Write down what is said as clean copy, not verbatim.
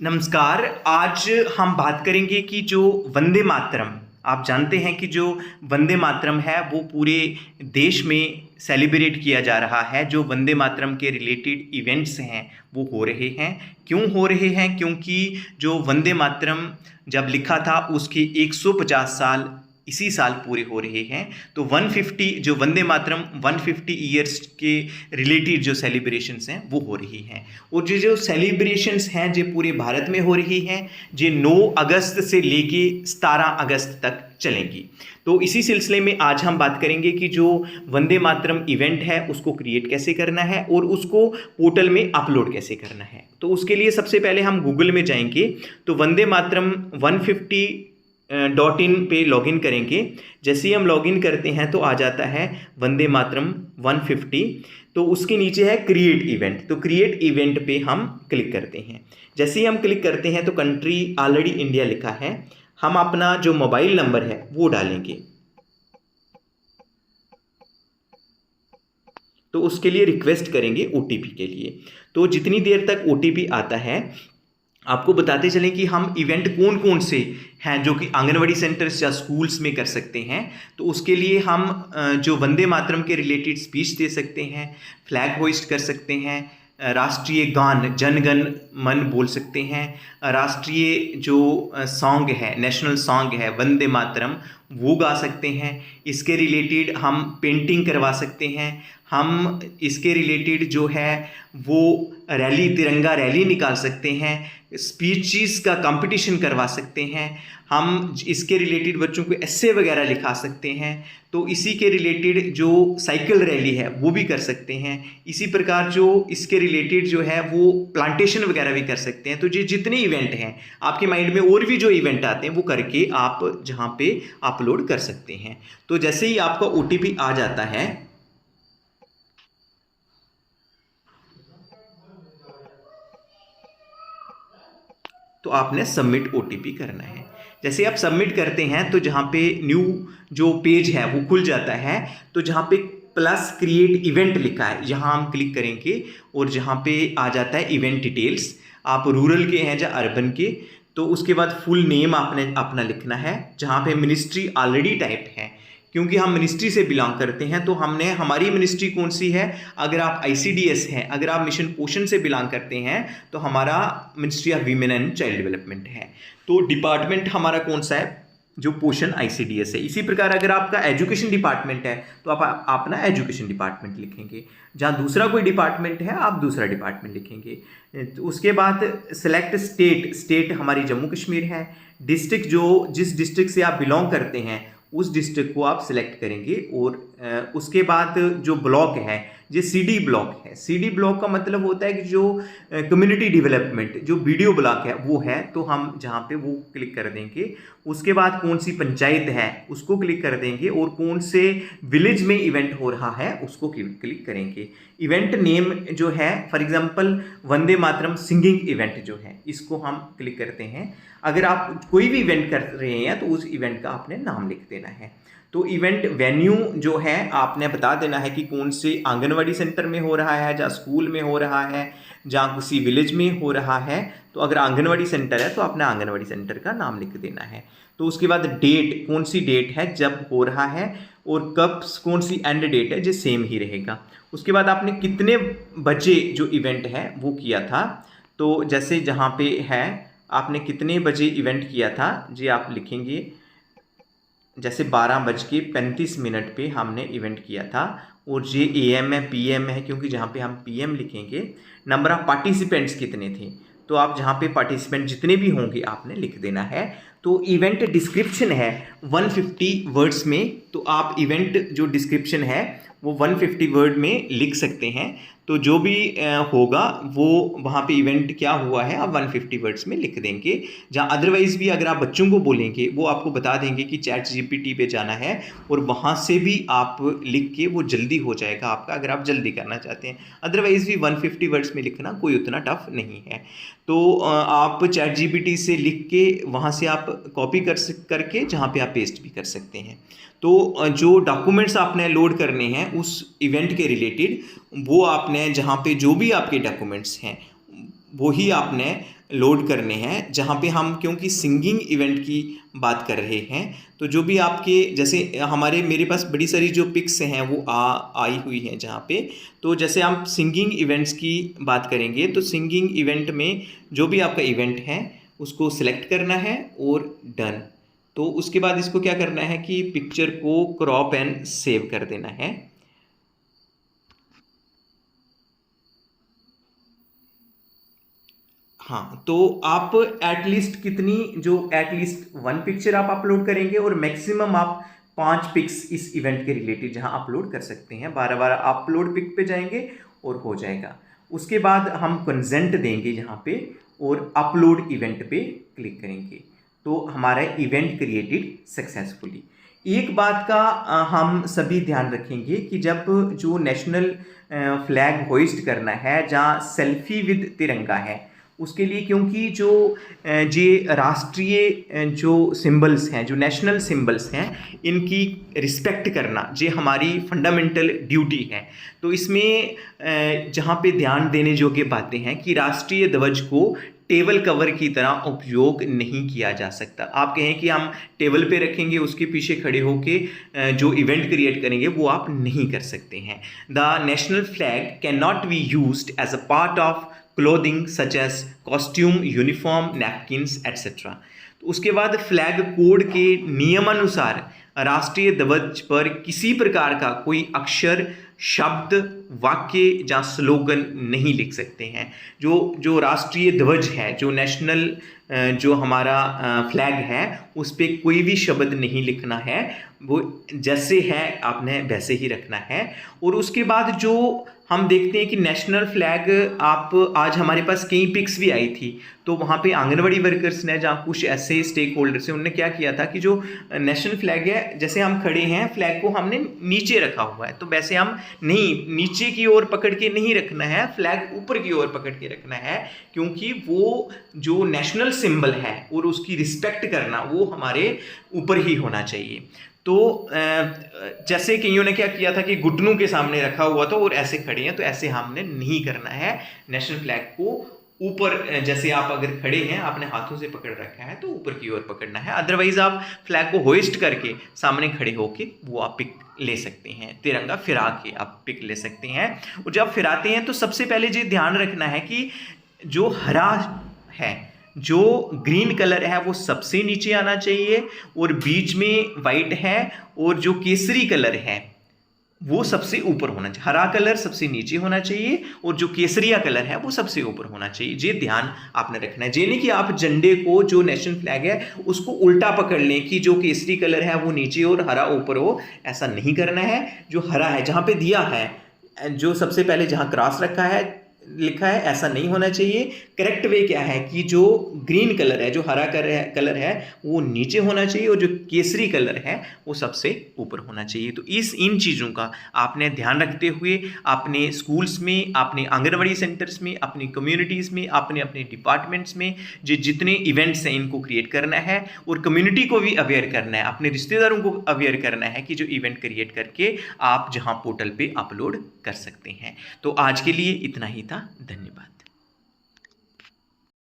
नमस्कार। आज हम बात करेंगे कि जो वंदे मातरम, आप जानते हैं कि जो वंदे मातरम है वो पूरे देश में सेलिब्रेट किया जा रहा है। जो वंदे मातरम के रिलेटेड इवेंट्स हैं वो हो रहे हैं। क्यों हो रहे हैं? क्योंकि जो वंदे मातरम जब लिखा था उसके 150 साल इसी साल पूरे हो रहे हैं। तो 150 जो वंदे मातरम 150 ईयर्स के रिलेटेड जो सेलिब्रेशंस हैं वो हो रही हैं। और जो जो सेलिब्रेशंस हैं जो पूरे भारत में हो रही हैं, जो 9 अगस्त से लेके 17 अगस्त तक चलेंगी। तो इसी सिलसिले में आज हम बात करेंगे कि जो वंदे मातरम इवेंट है उसको क्रिएट कैसे करना है और उसको पोर्टल में अपलोड कैसे करना है। तो उसके लिए सबसे पहले हम गूगल में जाएंगे। तो वंदे मातरम 150.in पे लॉगिन करेंगे। जैसे ही हम लॉगिन करते हैं तो आ जाता है वंदे मातरम 150। तो उसके नीचे है क्रिएट इवेंट। तो क्रिएट इवेंट पे हम क्लिक करते हैं। जैसे ही हम क्लिक करते हैं तो कंट्री ऑलरेडी इंडिया लिखा है। हम अपना जो मोबाइल नंबर है वो डालेंगे। तो उसके लिए रिक्वेस्ट करेंगे ओटीपी के लिए। तो जितनी देर तक ओटीपी आता है आपको बताते चलें कि हम इवेंट कौन कौन से हैं जो कि आंगनवाड़ी सेंटर्स या स्कूल्स में कर सकते हैं। तो उसके लिए हम जो वंदे मातरम के रिलेटेड स्पीच दे सकते हैं, फ्लैग होइस्ट कर सकते हैं, राष्ट्रीय गान जन गण मन बोल सकते हैं, राष्ट्रीय जो सॉन्ग है, नेशनल सॉन्ग है वंदे मातरम, वो गा सकते हैं। इसके रिलेटेड हम पेंटिंग करवा सकते हैं। हम इसके रिलेटेड जो है वो रैली, तिरंगा रैली निकाल सकते हैं, स्पीचेस का कंपटीशन करवा सकते हैं। हम इसके रिलेटेड बच्चों को एस्से वगैरह लिखा सकते हैं। तो इसी के रिलेटेड जो साइकिल रैली है वो भी कर सकते हैं। इसी प्रकार जो इसके रिलेटेड जो है वो प्लांटेशन वगैरह भी कर सकते हैं। तो ये जितने इवेंट हैं आपके माइंड में और भी जो इवेंट आते हैं वो करके आप जहाँ पे अपलोड कर सकते हैं। तो जैसे ही आपका ओटीपी आ जाता है तो आपने सबमिट ओटीपी करना है। जैसे आप सबमिट करते हैं तो जहाँ पे न्यू जो पेज है वो खुल जाता है। तो जहाँ पे प्लस क्रिएट इवेंट लिखा है यहाँ हम क्लिक करेंगे और जहाँ पे आ जाता है इवेंट डिटेल्स। आप रूरल के हैं या अर्बन के, तो उसके बाद फुल नेम आपने अपना लिखना है। जहाँ पे मिनिस्ट्री ऑलरेडी टाइप है, क्योंकि हम मिनिस्ट्री से बिलोंग करते हैं तो हमने हमारी मिनिस्ट्री कौन सी है। अगर आप आईसीडीएस हैं, अगर आप मिशन पोषण से बिलोंग करते हैं तो हमारा ministry of women and child development है। तो डिपार्टमेंट हमारा कौन सा है, जो पोषण आईसीडीएस है। इसी प्रकार अगर आपका एजुकेशन डिपार्टमेंट है तो आप अपना एजुकेशन डिपार्टमेंट लिखेंगे। जहाँ दूसरा कोई डिपार्टमेंट है आप दूसरा डिपार्टमेंट लिखेंगे। तो उसके बाद सेलेक्ट स्टेट, स्टेट हमारी जम्मू कश्मीर है। डिस्ट्रिक्ट जो जिस डिस्ट्रिक्ट से आप बिलोंग करते हैं उस डिस्ट्रिक्ट को आप सिलेक्ट करेंगे। और उसके बाद जो ब्लॉक है ये सीडी ब्लॉक है। सीडी ब्लॉक का मतलब होता है कि जो कम्युनिटी डेवलपमेंट जो वीडियो ब्लॉक है वो है, तो हम जहाँ पे वो क्लिक कर देंगे। उसके बाद कौन सी पंचायत है उसको क्लिक कर देंगे और कौन से विलेज में इवेंट हो रहा है उसको क्लिक करेंगे। इवेंट नेम जो है for example Vande Mataram singing event जो है इसको हम क्लिक करते हैं। अगर आप कोई भी इवेंट कर रहे हैं तो उस इवेंट का आपने नाम लिख देना है। तो इवेंट वेन्यू जो है आपने बता देना है कि कौन से आंगनवाड़ी सेंटर में हो रहा है, जहाँ स्कूल में हो रहा है, जहाँ किसी विलेज में हो रहा है। तो अगर आंगनवाड़ी सेंटर है तो आपने आंगनवाड़ी सेंटर का नाम लिख देना है। तो उसके बाद डेट, कौन सी डेट है जब हो रहा है और कब कौन सी एंड डेट है, जो सेम ही रहेगा। उसके बाद आपने कितने बजे जो इवेंट है वो किया था। तो जैसे जहाँ पे है आपने कितने बजे इवेंट किया था जी आप लिखेंगे। जैसे 12:35 पे हमने इवेंट किया था और ये एएम है पीएम है, क्योंकि जहाँ पे हम पीएम लिखेंगे। नंबर ऑफ पार्टिसिपेंट्स कितने थे, तो आप जहाँ पे पार्टिसिपेंट जितने भी होंगे आपने लिख देना है। तो इवेंट डिस्क्रिप्शन है 150 वर्ड्स में, तो आप इवेंट जो डिस्क्रिप्शन है वो 150 वर्ड में लिख सकते हैं। तो जो भी होगा वो वहाँ पे इवेंट क्या हुआ है आप 150 वर्ड्स में लिख देंगे। जहाँ अदरवाइज़ भी अगर आप बच्चों को बोलेंगे वो आपको बता देंगे कि चैट जीपीटी पे जाना है और वहाँ से भी आप लिख के वो जल्दी हो जाएगा आपका, अगर आप जल्दी करना चाहते हैं। अदरवाइज़ भी 150 वर्ड्स में लिखना कोई उतना टफ नहीं है। तो आप चैट जीपीटी से लिख के वहाँ से आप कॉपी करके जहाँ पे आप पेस्ट भी कर सकते हैं। तो जो डॉक्यूमेंट्स आपने लोड करने हैं उस इवेंट के रिलेटेड वो आपने जहाँ पे जो भी आपके डॉक्यूमेंट्स हैं वो ही आपने लोड करने हैं, जहाँ पे हम क्योंकि सिंगिंग इवेंट की बात कर रहे हैं, तो जो भी आपके जैसे मेरे पास बड़ी सारी जो पिक्स हैं वो आई हुई हैं जहाँ पे, तो जैसे आप सिंगिंग इवेंट्स की बात करेंगे तो सिंगिंग इवेंट में जो भी आपका इवेंट है उसको सिलेक्ट करना है और डन। तो उसके बाद इसको क्या करना है कि पिक्चर को क्रॉप एंड सेव कर देना है। हाँ, तो आप एटलीस्ट एटलीस्ट 1 पिक्चर आप अपलोड करेंगे और मैक्सिमम आप 5 पिक्स इस इवेंट के रिलेटेड जहाँ अपलोड कर सकते हैं। 12 अपलोड पिक पे जाएंगे और हो जाएगा। उसके बाद हम कंसेंट देंगे यहाँ पे और अपलोड इवेंट पे क्लिक करेंगे, तो हमारा इवेंट क्रिएटेड सक्सेसफुली। एक बात का हम सभी ध्यान रखेंगे कि जब जो नेशनल फ्लैग होइस्ट करना है, जहाँ सेल्फी विद तिरंगा है, उसके लिए क्योंकि जो ये राष्ट्रीय जो सिंबल्स हैं, जो नेशनल सिंबल्स हैं, इनकी रिस्पेक्ट करना ये हमारी फंडामेंटल ड्यूटी है। तो इसमें जहाँ पे ध्यान देने योग्य बातें हैं कि राष्ट्रीय ध्वज को टेबल कवर की तरह उपयोग नहीं किया जा सकता। आप कहें कि हम टेबल पे रखेंगे, उसके पीछे खड़े होके जो इवेंट क्रिएट करेंगे वो आप नहीं कर सकते हैं। The national flag can not be used as a part of clothing such as costume, uniform, napkins etcetera. तो उसके बाद फ्लैग कोड के नियमानुसार राष्ट्रीय ध्वज पर किसी प्रकार का कोई अक्षर, शब्द, वाक्य या स्लोगन नहीं लिख सकते हैं। जो राष्ट्रीय ध्वज है, जो नेशनल जो हमारा फ्लैग है, उस पर कोई भी शब्द नहीं लिखना है, वो जैसे है आपने वैसे ही रखना है। और उसके बाद जो हम देखते हैं कि नेशनल फ्लैग आज हमारे पास कई पिक्स भी आई थी, तो वहाँ पे आंगनवाड़ी वर्कर्स ने, जहाँ कुछ ऐसे स्टेक होल्डर्स हैं, उन्होंने क्या किया था कि जो नेशनल फ्लैग है, जैसे हम खड़े हैं, फ्लैग को हमने नीचे रखा हुआ है, तो वैसे हम नहीं, नीचे की ओर पकड़ के नहीं रखना है, फ्लैग ऊपर की ओर पकड़ के रखना है, क्योंकि वो जो नेशनल सिंबल है और उसकी रिस्पेक्ट करना वो हमारे ऊपर ही होना चाहिए। तो जैसे कईयों ने क्या किया था कि घुटनों के सामने रखा हुआ था और ऐसे खड़े हैं, तो ऐसे हमने नहीं करना है। नेशनल फ्लैग को ऊपर, जैसे आप अगर खड़े हैं, आपने हाथों से पकड़ रखा है, तो ऊपर की ओर पकड़ना है। अदरवाइज आप फ्लैग को होइस्ट करके सामने खड़े होके वो आप पिक ले सकते हैं, तिरंगा फिरा के आप पिक ले सकते हैं। और जब फिराते हैं तो सबसे पहले ये ध्यान रखना है कि जो हरा है, जो ग्रीन कलर है, वो सबसे नीचे आना चाहिए, और बीच में वाइट है, और जो केसरी कलर है वो सबसे ऊपर होना चाहिए। हरा कलर सबसे नीचे होना चाहिए और जो केसरिया कलर है वो सबसे ऊपर होना चाहिए। ये ध्यान आपने रखना है। ये नहीं कि आप झंडे को, जो नेशनल फ्लैग है, उसको उल्टा पकड़ लें कि जो केसरी कलर है वो नीचे और हरा ऊपर हो, ऐसा नहीं करना है। जो हरा है, जहाँ पे दिया है, जो सबसे पहले जहाँ क्रॉस रखा है, लिखा है, ऐसा नहीं होना चाहिए। करेक्ट वे क्या है कि जो ग्रीन कलर है, जो हरा कलर है वो नीचे होना चाहिए, और जो केसरी कलर है वो सबसे ऊपर होना चाहिए। तो इन चीज़ों का आपने ध्यान रखते हुए अपने स्कूल्स में, अपने आंगनवाड़ी सेंटर्स में, अपनी कम्युनिटीज़ में, अपने डिपार्टमेंट्स में जितने इवेंट्स हैं इनको क्रिएट करना है, और कम्युनिटी को भी अवेयर करना है, अपने रिश्तेदारों को अवेयर करना है कि जो इवेंट क्रिएट करके आप जहाँ पोर्टल पे अपलोड कर सकते हैं। तो आज के लिए इतना ही था। धन्यवाद।